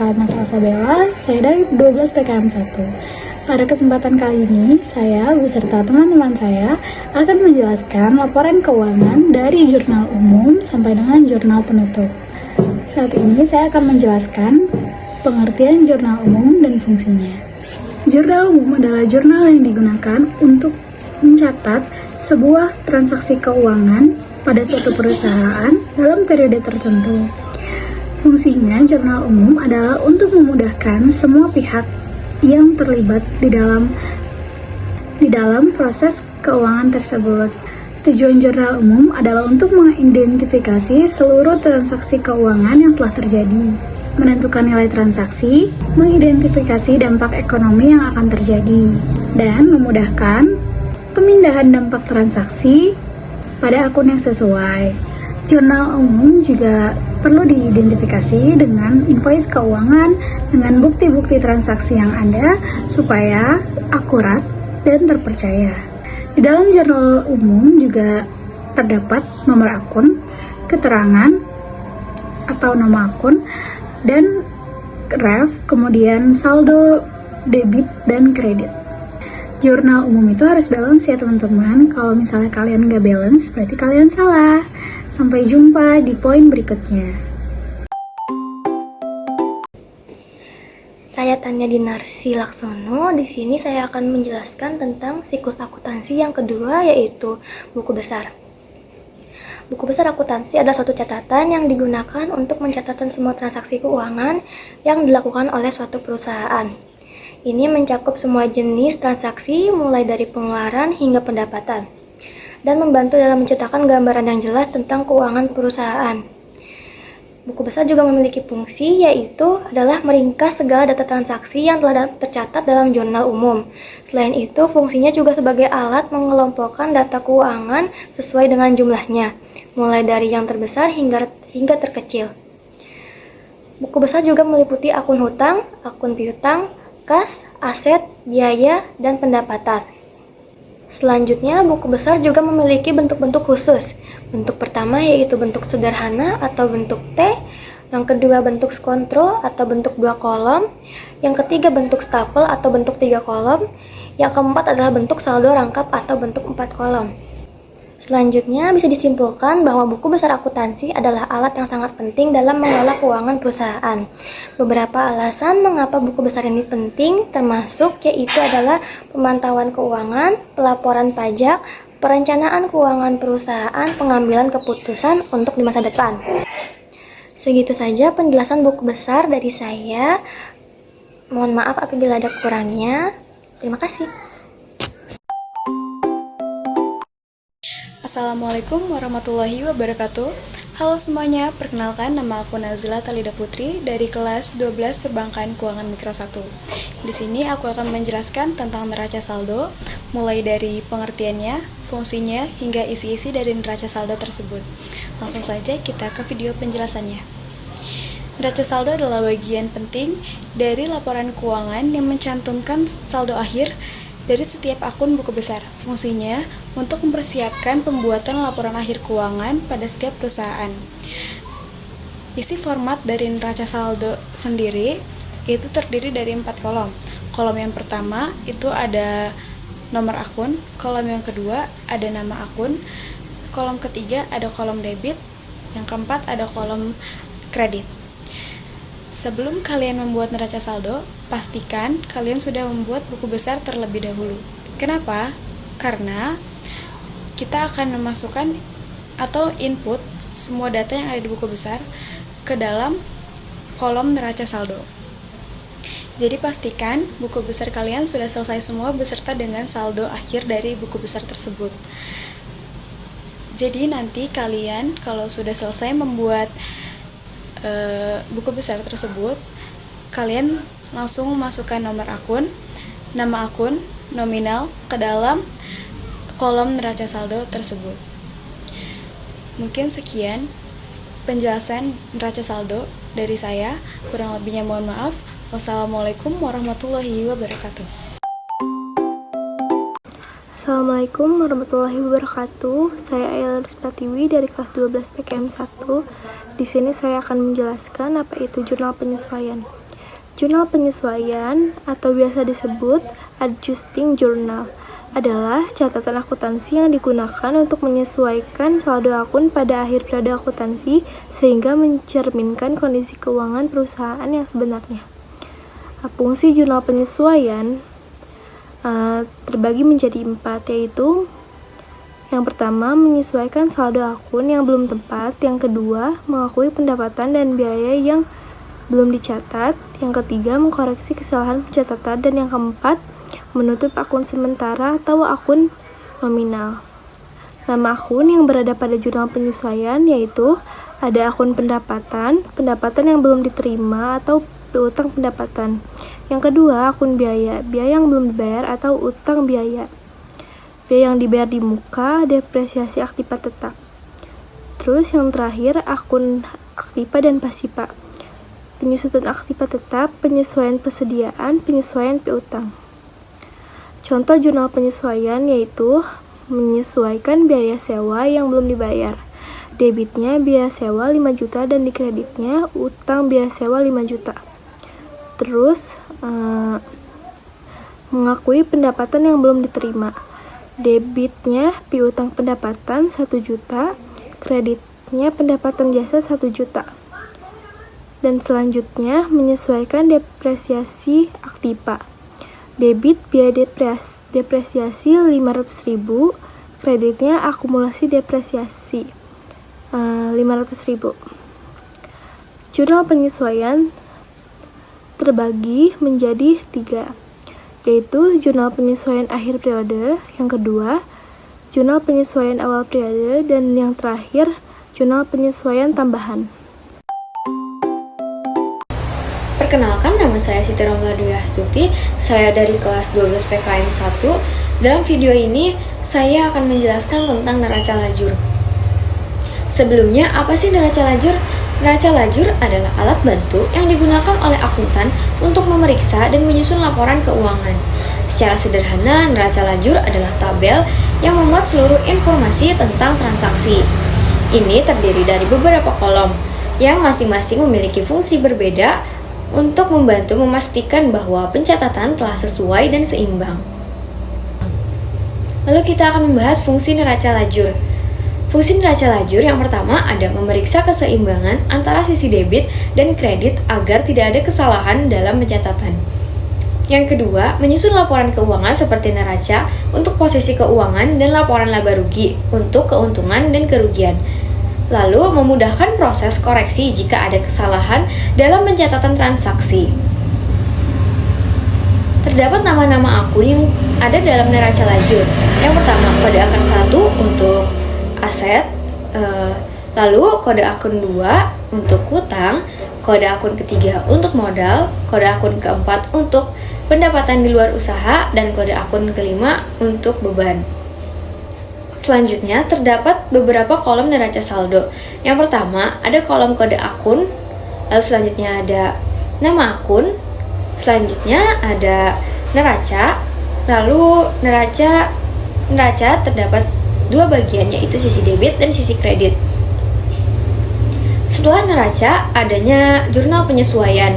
Sama Salsa Bella, saya dari 12 PKM 1. Pada kesempatan kali ini, saya beserta teman-teman saya akan menjelaskan laporan keuangan dari jurnal umum sampai dengan jurnal penutup. Saat ini saya akan menjelaskan pengertian jurnal umum dan fungsinya. Jurnal umum adalah jurnal yang digunakan untuk mencatat sebuah transaksi keuangan pada suatu perusahaan dalam periode tertentu. Fungsinya jurnal umum adalah untuk memudahkan semua pihak yang terlibat di dalam proses keuangan tersebut. Tujuan jurnal umum adalah untuk mengidentifikasi seluruh transaksi keuangan yang telah terjadi, menentukan nilai transaksi, mengidentifikasi dampak ekonomi yang akan terjadi, dan memudahkan pemindahan dampak transaksi pada akun yang sesuai. Jurnal umum juga perlu diidentifikasi dengan invoice keuangan dengan bukti-bukti transaksi yang ada supaya akurat dan terpercaya. Di dalam jurnal umum juga terdapat nomor akun, keterangan atau nama akun, dan ref, kemudian saldo debit dan kredit. Jurnal umum itu harus balance ya teman-teman. Kalau misalnya kalian nggak balance, berarti kalian salah. Sampai jumpa di poin berikutnya. Saya Tanya Dinarsi Laksono. Di sini saya akan menjelaskan tentang siklus akuntansi yang kedua, yaitu buku besar. Buku besar akuntansi adalah suatu catatan yang digunakan untuk mencatatkan semua transaksi keuangan yang dilakukan oleh suatu perusahaan. Ini mencakup semua jenis transaksi mulai dari pengeluaran hingga pendapatan dan membantu dalam menciptakan gambaran yang jelas tentang keuangan perusahaan. Buku besar juga memiliki fungsi, yaitu adalah meringkas segala data transaksi yang telah tercatat dalam jurnal umum. Selain itu, fungsinya juga sebagai alat mengelompokkan data keuangan sesuai dengan jumlahnya, mulai dari yang terbesar hingga terkecil. Buku besar juga meliputi akun hutang, akun piutang, kas, aset, biaya, dan pendapatan. Selanjutnya, buku besar juga memiliki bentuk-bentuk khusus. Bentuk pertama yaitu bentuk sederhana atau bentuk T, yang kedua bentuk skontro atau bentuk 2 kolom, yang ketiga bentuk stapel atau bentuk 3 kolom, yang keempat adalah bentuk saldo rangkap atau bentuk 4 kolom. Selanjutnya, bisa disimpulkan bahwa buku besar akuntansi adalah alat yang sangat penting dalam mengelola keuangan perusahaan. Beberapa alasan mengapa buku besar ini penting termasuk yaitu adalah pemantauan keuangan, pelaporan pajak, perencanaan keuangan perusahaan, pengambilan keputusan untuk di masa depan. Segitu saja penjelasan buku besar dari saya. Mohon maaf apabila ada kurangnya. Terima kasih. Assalamualaikum warahmatullahi wabarakatuh. Halo semuanya, perkenalkan nama aku Nazila Talida Putri dari kelas 12 Perbankan Keuangan Mikro 1. Di sini aku akan menjelaskan tentang neraca saldo, mulai dari pengertiannya, fungsinya, hingga isi-isi dari neraca saldo tersebut. Langsung saja kita ke video penjelasannya. Neraca saldo adalah bagian penting dari laporan keuangan yang mencantumkan saldo akhir dari setiap akun buku besar. Fungsinya untuk mempersiapkan pembuatan laporan akhir keuangan pada setiap perusahaan. Isi format dari neraca saldo sendiri itu terdiri dari 4 kolom. Kolom yang pertama itu ada nomor akun, kolom yang kedua ada nama akun, kolom ketiga ada kolom debit, yang keempat ada kolom kredit. Sebelum kalian membuat neraca saldo, pastikan kalian sudah membuat buku besar terlebih dahulu. Kenapa? Karena kita akan memasukkan atau input semua data yang ada di buku besar ke dalam kolom neraca saldo. Jadi pastikan buku besar kalian sudah selesai semua beserta dengan saldo akhir dari buku besar tersebut. Jadi nanti kalian kalau sudah selesai membuat buku besar tersebut, kalian langsung masukkan nomor akun, nama akun, nominal ke dalam kolom neraca saldo tersebut. Mungkin sekian penjelasan neraca saldo dari saya, kurang lebihnya mohon maaf. Wassalamualaikum warahmatullahi wabarakatuh. Assalamualaikum warahmatullahi wabarakatuh. Saya Ayla Pratiwi dari kelas 12 PKM 1. Di sini saya akan menjelaskan apa itu jurnal penyesuaian. Jurnal penyesuaian atau biasa disebut adjusting journal adalah catatan akuntansi yang digunakan untuk menyesuaikan saldo akun pada akhir periode akuntansi sehingga mencerminkan kondisi keuangan perusahaan yang sebenarnya. Fungsi jurnal penyesuaian terbagi menjadi 4, yaitu yang pertama, menyesuaikan saldo akun yang belum tepat. Yang kedua, mengakui pendapatan dan biaya yang belum dicatat. Yang ketiga, mengkoreksi kesalahan pencatatan. Dan yang keempat, menutup akun sementara atau akun nominal. Nama akun yang berada pada jurnal penyesuaian yaitu ada akun pendapatan yang belum diterima atau piutang pendapatan. Yang kedua, akun biaya yang belum dibayar atau utang biaya. Biaya yang dibayar di muka, depresiasi aktiva tetap. Terus yang terakhir, akun aktiva dan pasiva. Penyusutan aktiva tetap, penyesuaian persediaan, penyesuaian piutang. Contoh jurnal penyesuaian yaitu menyesuaikan biaya sewa yang belum dibayar. Debitnya biaya sewa 5 juta dan di kreditnya utang biaya sewa 5 juta. Terus mengakui pendapatan yang belum diterima. Debitnya piutang pendapatan 1 juta, kreditnya pendapatan jasa 1 juta. Dan selanjutnya menyesuaikan depresiasi aktiva. Debit biaya depresiasi 500.000, kreditnya akumulasi depresiasi 500.000. Jurnal penyesuaian terbagi menjadi 3, yaitu jurnal penyesuaian akhir periode, yang kedua, jurnal penyesuaian awal periode, dan yang terakhir, jurnal penyesuaian tambahan. Perkenalkan, nama saya Siti Romla Dwi Astuti, saya dari kelas 12 PKM 1. Dalam video ini, saya akan menjelaskan tentang neraca lajur. Sebelumnya, apa sih neraca lajur? Neraca lajur adalah alat bantu yang digunakan oleh akuntan untuk memeriksa dan menyusun laporan keuangan. Secara sederhana, neraca lajur adalah tabel yang memuat seluruh informasi tentang transaksi. Ini terdiri dari beberapa kolom yang masing-masing memiliki fungsi berbeda untuk membantu memastikan bahwa pencatatan telah sesuai dan seimbang. Lalu kita akan membahas fungsi neraca lajur. Fungsi neraca lajur yang pertama ada memeriksa keseimbangan antara sisi debit dan kredit agar tidak ada kesalahan dalam pencatatan. Yang kedua, menyusun laporan keuangan seperti neraca untuk posisi keuangan dan laporan laba rugi untuk keuntungan dan kerugian. Lalu, memudahkan proses koreksi jika ada kesalahan dalam pencatatan transaksi. Terdapat nama-nama akun yang ada dalam neraca lajur. Yang pertama, kode akun 1 untuk aset, lalu kode akun 2 untuk hutang, kode akun ketiga untuk modal, kode akun keempat untuk pendapatan di luar usaha, dan kode akun kelima untuk beban. Selanjutnya, terdapat beberapa kolom neraca saldo. Yang pertama, ada kolom kode akun, lalu selanjutnya ada nama akun, selanjutnya ada neraca, lalu neraca terdapat 2 bagian, yaitu sisi debit dan sisi kredit. Setelah neraca, adanya jurnal penyesuaian,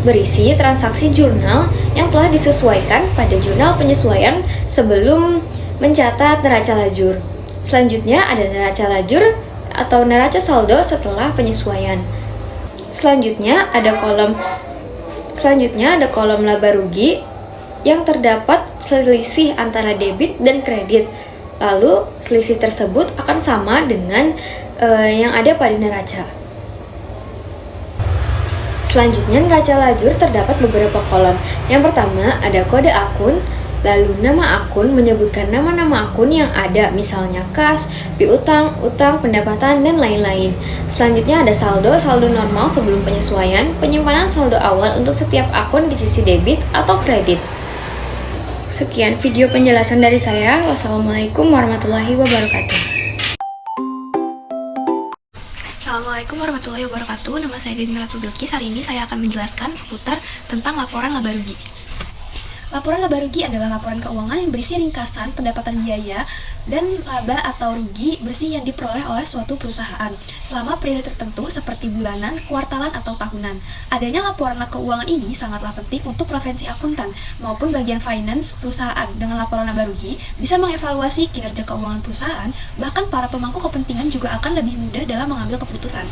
berisi transaksi jurnal yang telah disesuaikan pada jurnal penyesuaian sebelum mencatat neraca lajur. Selanjutnya ada neraca lajur atau neraca saldo setelah penyesuaian. Selanjutnya ada kolom laba rugi yang terdapat selisih antara debit dan kredit. Lalu selisih tersebut akan sama dengan yang ada pada neraca. Selanjutnya, neraca lajur terdapat beberapa kolom. Yang pertama ada kode akun, lalu nama akun menyebutkan nama-nama akun yang ada, misalnya kas, piutang, utang, pendapatan, dan lain-lain. Selanjutnya ada saldo normal sebelum penyesuaian, penyimpanan saldo awal untuk setiap akun di sisi debit atau kredit. Sekian video penjelasan dari saya. Wassalamualaikum warahmatullahi wabarakatuh. Assalamualaikum warahmatullahi wabarakatuh. Nama saya Deddy Melatu Bilkis. Hari ini saya akan menjelaskan seputar tentang laporan laba rugi. Laporan laba rugi adalah laporan keuangan yang berisi ringkasan pendapatan biaya dan laba atau rugi bersih yang diperoleh oleh suatu perusahaan selama periode tertentu seperti bulanan, kuartalan, atau tahunan. Adanya laporan keuangan ini sangatlah penting untuk profesi akuntan maupun bagian finance perusahaan. Dengan laporan laba rugi bisa mengevaluasi kinerja keuangan perusahaan, bahkan para pemangku kepentingan juga akan lebih mudah dalam mengambil keputusan.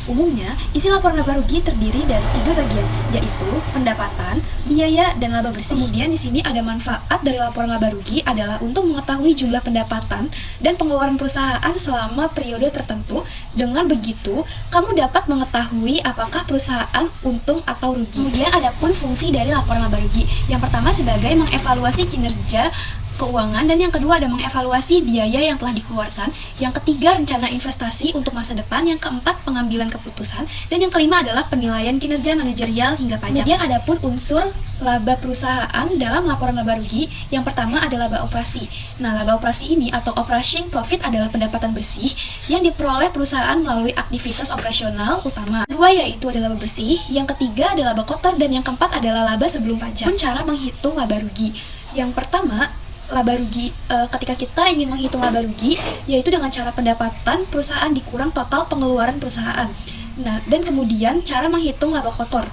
Umumnya, isi laporan laba rugi terdiri dari 3 bagian, yaitu pendapatan, biaya, dan laba bersih. Kemudian di sini ada manfaat dari laporan laba rugi adalah untuk mengetahui jumlah pendapatan dan pengeluaran perusahaan selama periode tertentu. Dengan begitu, kamu dapat mengetahui apakah perusahaan untung atau rugi. Kemudian ada pun fungsi dari laporan laba rugi. Yang pertama sebagai mengevaluasi kinerja keuangan, dan yang kedua ada mengevaluasi biaya yang telah dikeluarkan, yang ketiga rencana investasi untuk masa depan, yang keempat pengambilan keputusan, dan yang kelima adalah penilaian kinerja manajerial hingga pajak. Kemudian ada pun unsur laba perusahaan dalam laporan laba rugi. Yang pertama ada laba operasi. Nah, laba operasi ini atau operating profit adalah pendapatan bersih yang diperoleh perusahaan melalui aktivitas operasional utama. Kedua yaitu ada laba bersih, yang ketiga ada laba kotor, dan yang keempat adalah laba sebelum pajak. Cara menghitung laba rugi. Yang pertama, laba rugi, ketika kita ingin menghitung laba rugi, yaitu dengan cara pendapatan perusahaan dikurang total pengeluaran perusahaan. Nah, dan kemudian cara menghitung laba kotor,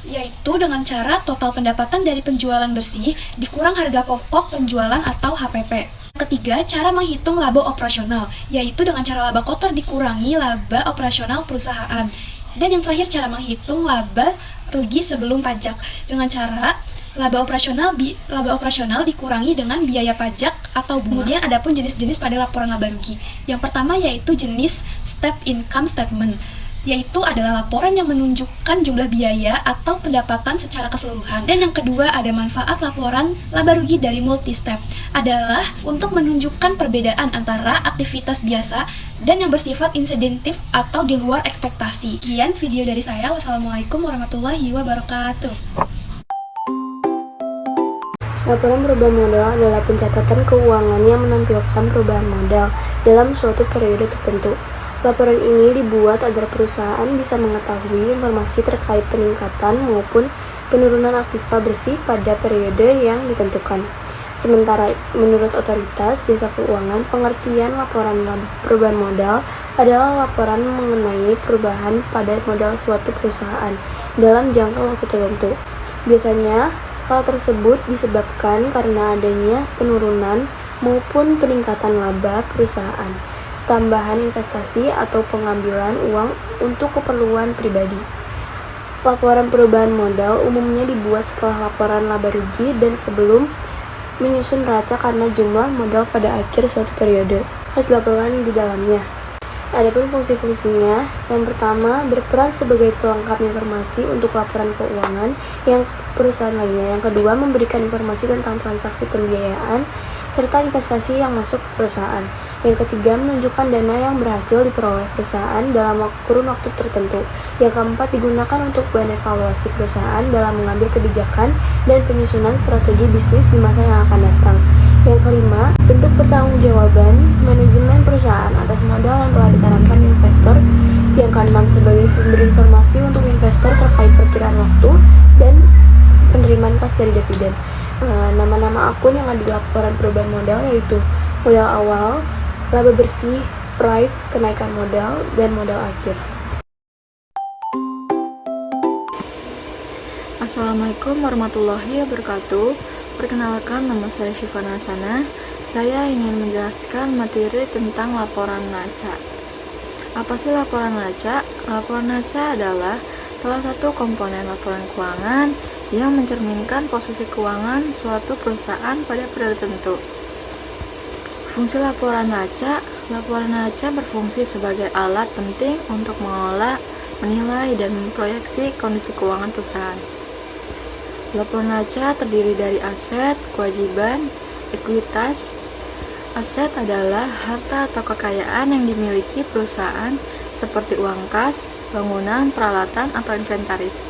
yaitu dengan cara total pendapatan dari penjualan bersih dikurang harga pokok penjualan atau HPP. Ketiga, cara menghitung laba operasional, yaitu dengan cara laba kotor dikurangi laba operasional perusahaan. Dan yang terakhir, cara menghitung laba rugi sebelum pajak dengan cara laba operasional dikurangi dengan biaya pajak atau bunga. Kemudian ada pun jenis-jenis pada laporan laba rugi. Yang pertama yaitu jenis step income statement, yaitu adalah laporan yang menunjukkan jumlah biaya atau pendapatan secara keseluruhan. Dan yang kedua ada manfaat laporan laba rugi dari multi-step, adalah untuk menunjukkan perbedaan antara aktivitas biasa dan yang bersifat insidentif atau di luar ekspektasi. Sekian video dari saya. Wassalamualaikum warahmatullahi wabarakatuh. Laporan perubahan modal adalah pencatatan keuangan yang menampilkan perubahan modal dalam suatu periode tertentu. Laporan ini dibuat agar perusahaan bisa mengetahui informasi terkait peningkatan maupun penurunan aktiva bersih pada periode yang ditentukan. Sementara menurut otoritas jasa keuangan, pengertian laporan perubahan modal adalah laporan mengenai perubahan pada modal suatu perusahaan dalam jangka waktu tertentu. Biasanya, hal tersebut disebabkan karena adanya penurunan maupun peningkatan laba perusahaan, tambahan investasi, atau pengambilan uang untuk keperluan pribadi. Laporan perubahan modal umumnya dibuat setelah laporan laba rugi dan sebelum menyusun neraca karena jumlah modal pada akhir suatu periode harus dilaporkan di dalamnya. Adapun fungsi-fungsinya, yang pertama berperan sebagai pelengkap informasi untuk laporan keuangan yang perusahaan lainnya. Yang kedua, memberikan informasi tentang transaksi pembiayaan serta investasi yang masuk ke perusahaan. Yang ketiga, menunjukkan dana yang berhasil diperoleh perusahaan dalam kurun waktu tertentu. Yang keempat, digunakan untuk bahan evaluasi perusahaan dalam mengambil kebijakan dan penyusunan strategi bisnis di masa yang akan datang. Yang kelima, bentuk pertanggungjawaban manajemen perusahaan atas modal yang telah ditanamkan investor. Yang keenam, sebagai sumber informasi untuk investor terkait perkiraan waktu dan penerimaan kas dari dividen. Nama-nama akun yang ada di laporan perubahan modal yaitu modal awal, laba bersih, price, kenaikan modal, dan modal akhir. Assalamualaikum warahmatullahi wabarakatuh. Perkenalkan, nama saya Syifa Narsana. Saya ingin menjelaskan materi tentang laporan neraca. Apa sih laporan neraca? Laporan neraca adalah salah satu komponen laporan keuangan yang mencerminkan posisi keuangan suatu perusahaan pada periode tertentu. Fungsi laporan neraca berfungsi sebagai alat penting untuk mengolah, menilai, dan memproyeksi kondisi keuangan perusahaan. Laporan neraca terdiri dari aset, kewajiban, ekuitas. Aset adalah harta atau kekayaan yang dimiliki perusahaan seperti uang kas, bangunan, peralatan, atau inventaris.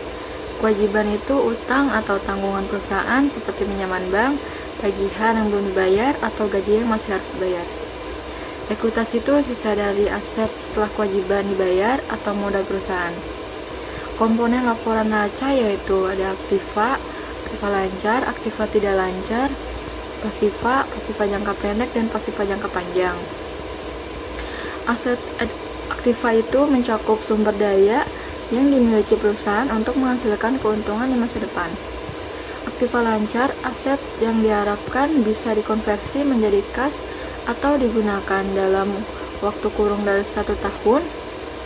Kewajiban itu utang atau tanggungan perusahaan seperti pinjaman bank, tagihan yang belum dibayar, atau gaji yang masih harus dibayar. Ekuitas itu sisa dari aset setelah kewajiban dibayar atau modal perusahaan. Komponen laporan neraca yaitu ada aktiva, aktiva lancar, aktiva tidak lancar, pasiva, pasiva jangka pendek, dan pasiva jangka panjang. Aset aktiva itu mencakup sumber daya yang dimiliki perusahaan untuk menghasilkan keuntungan di masa depan. Aktiva lancar, aset yang diharapkan bisa dikonversi menjadi kas atau digunakan dalam waktu kurung dari 1 tahun,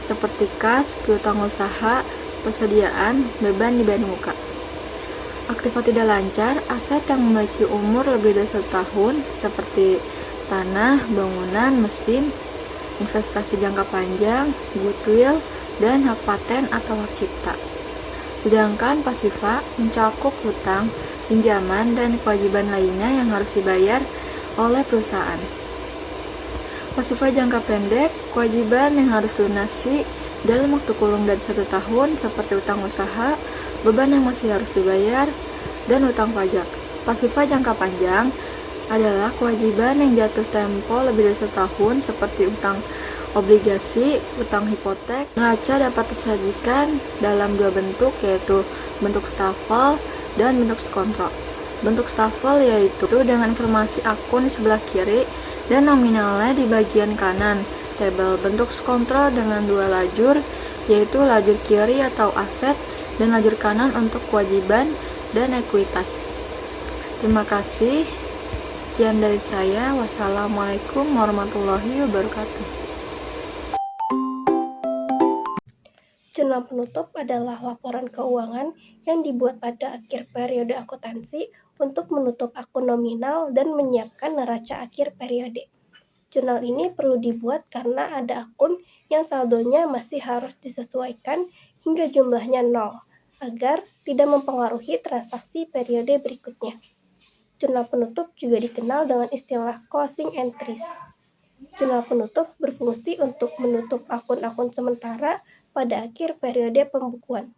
seperti kas, piutang usaha, persediaan, beban di muka. Aktiva tidak lancar, aset yang memiliki umur lebih dari 1 tahun, seperti tanah, bangunan, mesin, investasi jangka panjang, goodwill, dan hak paten atau hak cipta. Sedangkan pasiva mencakup hutang, pinjaman, dan kewajiban lainnya yang harus dibayar oleh perusahaan. Pasiva jangka pendek, kewajiban yang harus dilunasi dalam waktu kurung dari 1 tahun, seperti utang usaha, beban yang masih harus dibayar, dan utang pajak. Pasiva jangka panjang adalah kewajiban yang jatuh tempo lebih dari 1 tahun, seperti utang obligasi, utang hipotek. Neraca dapat disajikan dalam 2 bentuk, yaitu bentuk stafel dan bentuk kontrol. Bentuk stafel yaitu dengan informasi akun di sebelah kiri dan nominalnya di bagian kanan tabel. Bentuk kontrol dengan 2 lajur, yaitu lajur kiri atau aset dan lajur kanan untuk kewajiban dan ekuitas. Terima kasih. Sekian dari saya. Wassalamualaikum warahmatullahi wabarakatuh. Jurnal penutup adalah laporan keuangan yang dibuat pada akhir periode akuntansi untuk menutup akun nominal dan menyiapkan neraca akhir periode. Jurnal ini perlu dibuat karena ada akun yang saldonya masih harus disesuaikan hingga jumlahnya 0, agar tidak mempengaruhi transaksi periode berikutnya. Jurnal penutup juga dikenal dengan istilah closing entries. Jurnal penutup berfungsi untuk menutup akun-akun sementara pada akhir periode pembukuan.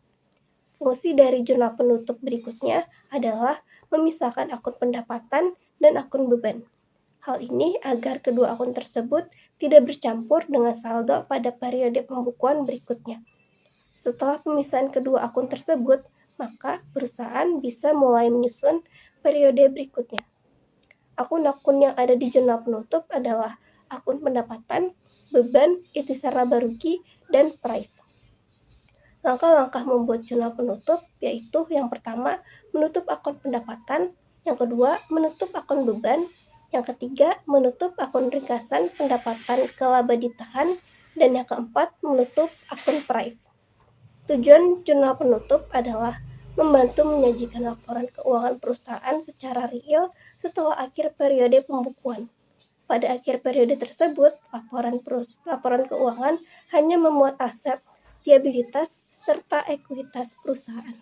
Fungsi dari jurnal penutup berikutnya adalah memisahkan akun pendapatan dan akun beban. Hal ini agar kedua akun tersebut tidak bercampur dengan saldo pada periode pembukuan berikutnya. Setelah pemisahan kedua akun tersebut, maka perusahaan bisa mulai menyusun periode berikutnya. Akun-akun yang ada di jurnal penutup adalah akun pendapatan, beban, ikhtisar laba rugi, dan prive. Langkah-langkah membuat jurnal penutup yaitu yang pertama, menutup akun pendapatan, yang kedua, menutup akun beban, yang ketiga, menutup akun ringkasan pendapatan ke laba ditahan, dan yang keempat, menutup akun prive. Tujuan jurnal penutup adalah membantu menyajikan laporan keuangan perusahaan secara real setelah akhir periode pembukuan. Pada akhir periode tersebut, laporan keuangan hanya memuat aset, liabilitas, serta ekuitas perusahaan.